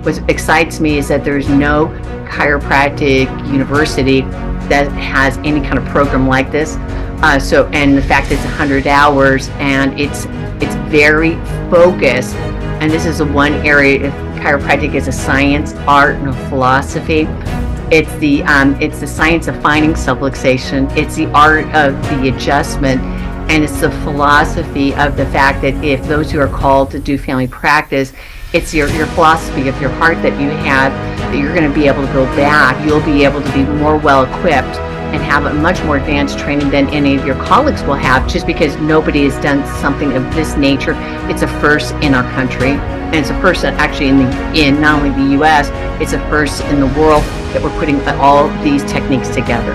what excites me is that there's no chiropractic university that has any kind of program like this. And the fact that it's 100 hours and it's very focused. And this is the one area, if chiropractic is a science, art, and a philosophy. It's the science of finding subluxation. It's the art of the adjustment, and it's the philosophy of the fact that if those who are called to do family practice, it's your philosophy of your heart that you have, that you're going to be able to go back. You'll be able to be more well equipped and have a much more advanced training than any of your colleagues will have, just because nobody has done something of this nature. It's a first in our country, and it's a first actually in not only the U.S., it's a first in the world that we're putting all these techniques together.